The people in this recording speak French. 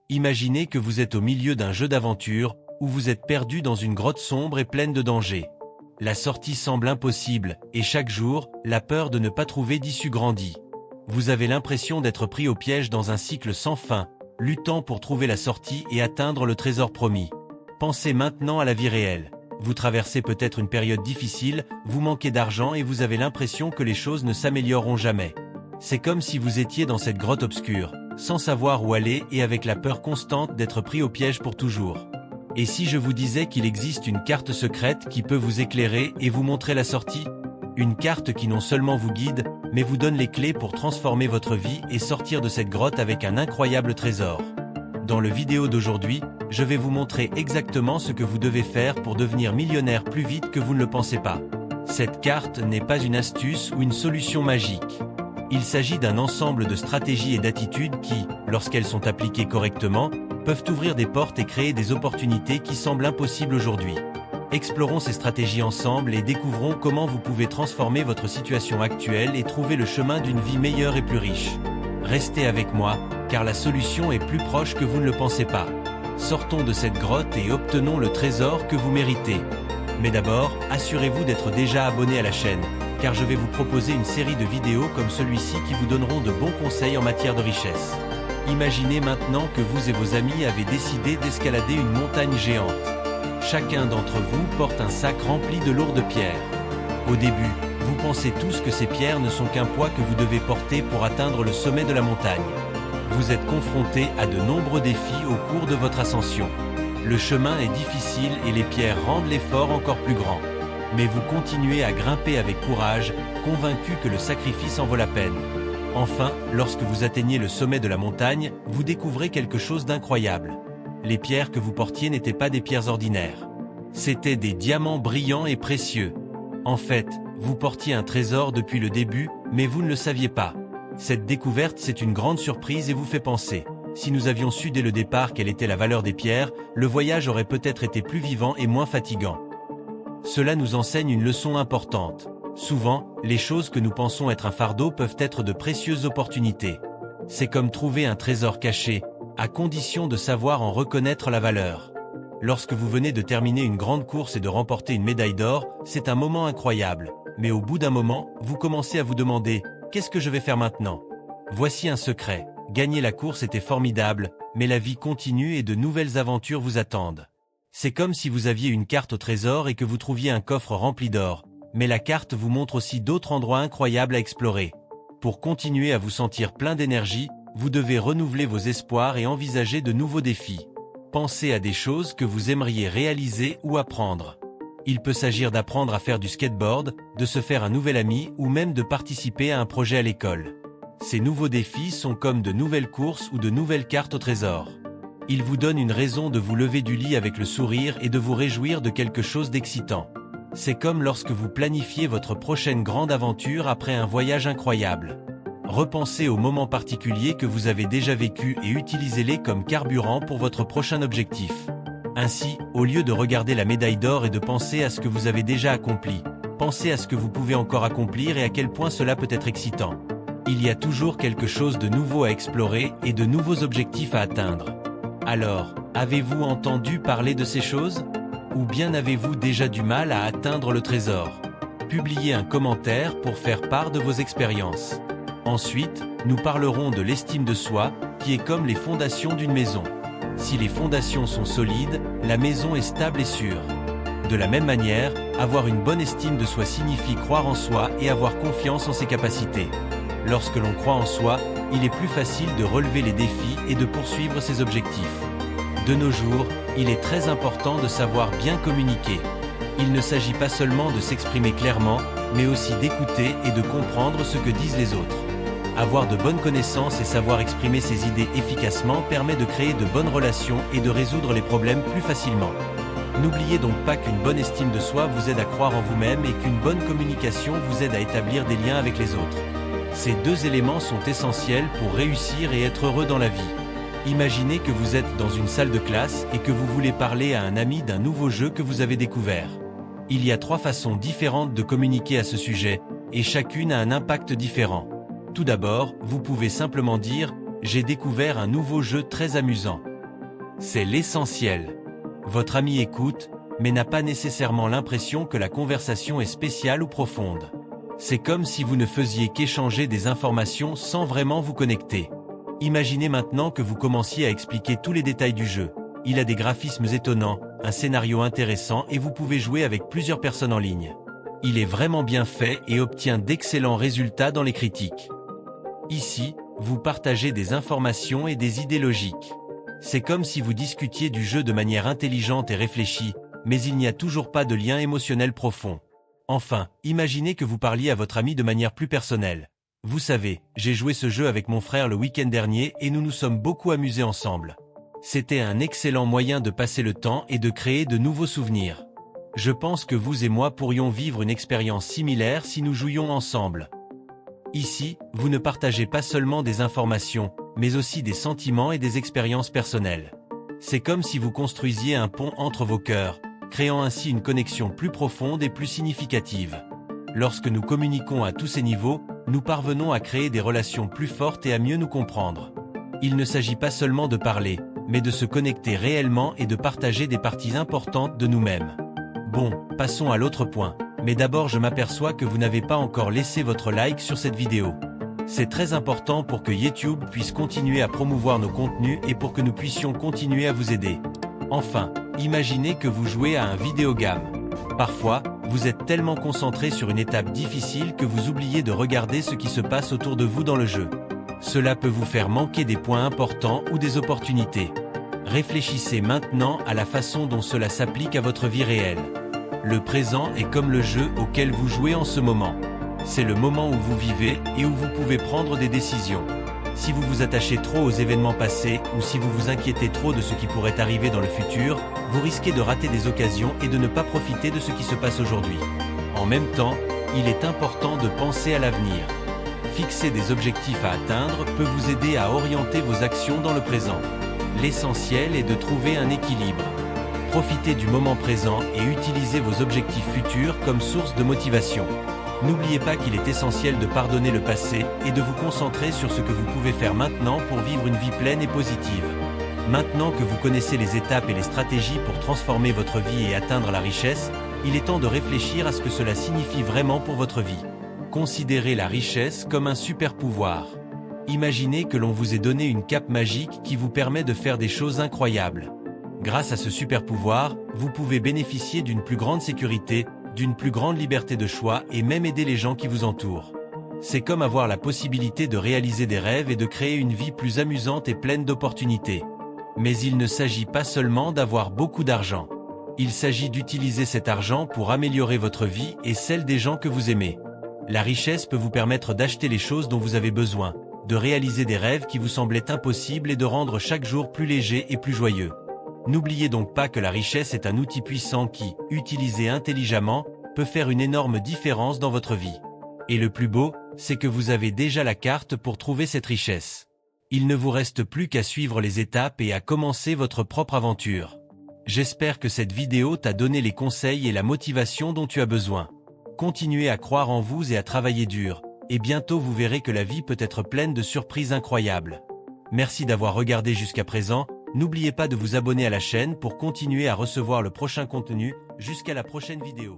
Imaginez que vous êtes au milieu d'un jeu d'aventure, où vous êtes perdu dans une grotte sombre et pleine de dangers. La sortie semble impossible, et chaque jour, la peur de ne pas trouver d'issue grandit. Vous avez l'impression d'être pris au piège dans un cycle sans fin, luttant pour trouver la sortie et atteindre le trésor promis. Pensez maintenant à la vie réelle. Vous traversez peut-être une période difficile, vous manquez d'argent et vous avez l'impression que les choses ne s'amélioreront jamais. C'est comme si vous étiez dans cette grotte obscure, sans savoir où aller et avec la peur constante d'être pris au piège pour toujours. Et si je vous disais qu'il existe une carte secrète qui peut vous éclairer et vous montrer la sortie? Une carte qui non seulement vous guide, mais vous donne les clés pour transformer votre vie et sortir de cette grotte avec un incroyable trésor. Dans le vidéo d'aujourd'hui, je vais vous montrer exactement ce que vous devez faire pour devenir millionnaire plus vite que vous ne le pensez pas. Cette carte n'est pas une astuce ou une solution magique. Il s'agit d'un ensemble de stratégies et d'attitudes qui, lorsqu'elles sont appliquées correctement, peuvent ouvrir des portes et créer des opportunités qui semblent impossibles aujourd'hui. Explorons ces stratégies ensemble et découvrons comment vous pouvez transformer votre situation actuelle et trouver le chemin d'une vie meilleure et plus riche. Restez avec moi, car la solution est plus proche que vous ne le pensez pas. Sortons de cette grotte et obtenons le trésor que vous méritez. Mais d'abord, assurez-vous d'être déjà abonné à la chaîne, car je vais vous proposer une série de vidéos comme celui-ci qui vous donneront de bons conseils en matière de richesse. Imaginez maintenant que vous et vos amis avez décidé d'escalader une montagne géante. Chacun d'entre vous porte un sac rempli de lourdes pierres. Au début, vous pensez tous que ces pierres ne sont qu'un poids que vous devez porter pour atteindre le sommet de la montagne. Vous êtes confrontés à de nombreux défis au cours de votre ascension. Le chemin est difficile et les pierres rendent l'effort encore plus grand. Mais vous continuez à grimper avec courage, convaincu que le sacrifice en vaut la peine. Enfin, lorsque vous atteignez le sommet de la montagne, vous découvrez quelque chose d'incroyable. Les pierres que vous portiez n'étaient pas des pierres ordinaires. C'étaient des diamants brillants et précieux. En fait, vous portiez un trésor depuis le début, mais vous ne le saviez pas. Cette découverte, c'est une grande surprise et vous fait penser. Si nous avions su dès le départ quelle était la valeur des pierres, le voyage aurait peut-être été plus vivant et moins fatigant. Cela nous enseigne une leçon importante. Souvent, les choses que nous pensons être un fardeau peuvent être de précieuses opportunités. C'est comme trouver un trésor caché, à condition de savoir en reconnaître la valeur. Lorsque vous venez de terminer une grande course et de remporter une médaille d'or, c'est un moment incroyable. Mais au bout d'un moment, vous commencez à vous demander « Qu'est-ce que je vais faire maintenant ?» Voici un secret. Gagner la course était formidable, mais la vie continue et de nouvelles aventures vous attendent. C'est comme si vous aviez une carte au trésor et que vous trouviez un coffre rempli d'or. Mais la carte vous montre aussi d'autres endroits incroyables à explorer. Pour continuer à vous sentir plein d'énergie, vous devez renouveler vos espoirs et envisager de nouveaux défis. Pensez à des choses que vous aimeriez réaliser ou apprendre. Il peut s'agir d'apprendre à faire du skateboard, de se faire un nouvel ami ou même de participer à un projet à l'école. Ces nouveaux défis sont comme de nouvelles courses ou de nouvelles cartes au trésor. Ils vous donnent une raison de vous lever du lit avec le sourire et de vous réjouir de quelque chose d'excitant. C'est comme lorsque vous planifiez votre prochaine grande aventure après un voyage incroyable. Repensez aux moments particuliers que vous avez déjà vécus et utilisez-les comme carburant pour votre prochain objectif. Ainsi, au lieu de regarder la médaille d'or et de penser à ce que vous avez déjà accompli, pensez à ce que vous pouvez encore accomplir et à quel point cela peut être excitant. Il y a toujours quelque chose de nouveau à explorer et de nouveaux objectifs à atteindre. Alors, avez-vous entendu parler de ces choses? Ou bien avez-vous déjà du mal à atteindre le trésor? Publiez un commentaire pour faire part de vos expériences. Ensuite, nous parlerons de l'estime de soi, qui est comme les fondations d'une maison. Si les fondations sont solides, la maison est stable et sûre. De la même manière, avoir une bonne estime de soi signifie croire en soi et avoir confiance en ses capacités. Lorsque l'on croit en soi, il est plus facile de relever les défis et de poursuivre ses objectifs. De nos jours, il est très important de savoir bien communiquer. Il ne s'agit pas seulement de s'exprimer clairement, mais aussi d'écouter et de comprendre ce que disent les autres. Avoir de bonnes connaissances et savoir exprimer ses idées efficacement permet de créer de bonnes relations et de résoudre les problèmes plus facilement. N'oubliez donc pas qu'une bonne estime de soi vous aide à croire en vous-même et qu'une bonne communication vous aide à établir des liens avec les autres. Ces deux éléments sont essentiels pour réussir et être heureux dans la vie. Imaginez que vous êtes dans une salle de classe et que vous voulez parler à un ami d'un nouveau jeu que vous avez découvert. Il y a 3 façons différentes de communiquer à ce sujet, et chacune a un impact différent. Tout d'abord, vous pouvez simplement dire « J'ai découvert un nouveau jeu très amusant ». C'est l'essentiel. Votre ami écoute, mais n'a pas nécessairement l'impression que la conversation est spéciale ou profonde. C'est comme si vous ne faisiez qu'échanger des informations sans vraiment vous connecter. Imaginez maintenant que vous commenciez à expliquer tous les détails du jeu. Il a des graphismes étonnants, un scénario intéressant et vous pouvez jouer avec plusieurs personnes en ligne. Il est vraiment bien fait et obtient d'excellents résultats dans les critiques. Ici, vous partagez des informations et des idées logiques. C'est comme si vous discutiez du jeu de manière intelligente et réfléchie, mais il n'y a toujours pas de lien émotionnel profond. Enfin, imaginez que vous parliez à votre ami de manière plus personnelle. Vous savez, j'ai joué ce jeu avec mon frère le week-end dernier et nous nous sommes beaucoup amusés ensemble. C'était un excellent moyen de passer le temps et de créer de nouveaux souvenirs. Je pense que vous et moi pourrions vivre une expérience similaire si nous jouions ensemble. Ici, vous ne partagez pas seulement des informations, mais aussi des sentiments et des expériences personnelles. C'est comme si vous construisiez un pont entre vos cœurs, créant ainsi une connexion plus profonde et plus significative. Lorsque nous communiquons à tous ces niveaux, nous parvenons à créer des relations plus fortes et à mieux nous comprendre. Il ne s'agit pas seulement de parler, mais de se connecter réellement et de partager des parties importantes de nous-mêmes. Bon, passons à l'autre point. Mais d'abord je m'aperçois que vous n'avez pas encore laissé votre like sur cette vidéo. C'est très important pour que YouTube puisse continuer à promouvoir nos contenus et pour que nous puissions continuer à vous aider. Enfin, imaginez que vous jouez à un vidéogame. Parfois, vous êtes tellement concentré sur une étape difficile que vous oubliez de regarder ce qui se passe autour de vous dans le jeu. Cela peut vous faire manquer des points importants ou des opportunités. Réfléchissez maintenant à la façon dont cela s'applique à votre vie réelle. Le présent est comme le jeu auquel vous jouez en ce moment. C'est le moment où vous vivez et où vous pouvez prendre des décisions. Si vous vous attachez trop aux événements passés ou si vous vous inquiétez trop de ce qui pourrait arriver dans le futur, vous risquez de rater des occasions et de ne pas profiter de ce qui se passe aujourd'hui. En même temps, il est important de penser à l'avenir. Fixer des objectifs à atteindre peut vous aider à orienter vos actions dans le présent. L'essentiel est de trouver un équilibre. Profitez du moment présent et utilisez vos objectifs futurs comme source de motivation. N'oubliez pas qu'il est essentiel de pardonner le passé et de vous concentrer sur ce que vous pouvez faire maintenant pour vivre une vie pleine et positive. Maintenant que vous connaissez les étapes et les stratégies pour transformer votre vie et atteindre la richesse, il est temps de réfléchir à ce que cela signifie vraiment pour votre vie. Considérez la richesse comme un super pouvoir. Imaginez que l'on vous ait donné une cape magique qui vous permet de faire des choses incroyables. Grâce à ce super pouvoir, vous pouvez bénéficier d'une plus grande sécurité, d'une plus grande liberté de choix et même aider les gens qui vous entourent. C'est comme avoir la possibilité de réaliser des rêves et de créer une vie plus amusante et pleine d'opportunités. Mais il ne s'agit pas seulement d'avoir beaucoup d'argent. Il s'agit d'utiliser cet argent pour améliorer votre vie et celle des gens que vous aimez. La richesse peut vous permettre d'acheter les choses dont vous avez besoin, de réaliser des rêves qui vous semblaient impossibles et de rendre chaque jour plus léger et plus joyeux. N'oubliez donc pas que la richesse est un outil puissant qui, utilisé intelligemment, peut faire une énorme différence dans votre vie. Et le plus beau, c'est que vous avez déjà la carte pour trouver cette richesse. Il ne vous reste plus qu'à suivre les étapes et à commencer votre propre aventure. J'espère que cette vidéo t'a donné les conseils et la motivation dont tu as besoin. Continuez à croire en vous et à travailler dur, et bientôt vous verrez que la vie peut être pleine de surprises incroyables. Merci d'avoir regardé jusqu'à présent. N'oubliez pas de vous abonner à la chaîne pour continuer à recevoir le prochain contenu. Jusqu'à la prochaine vidéo.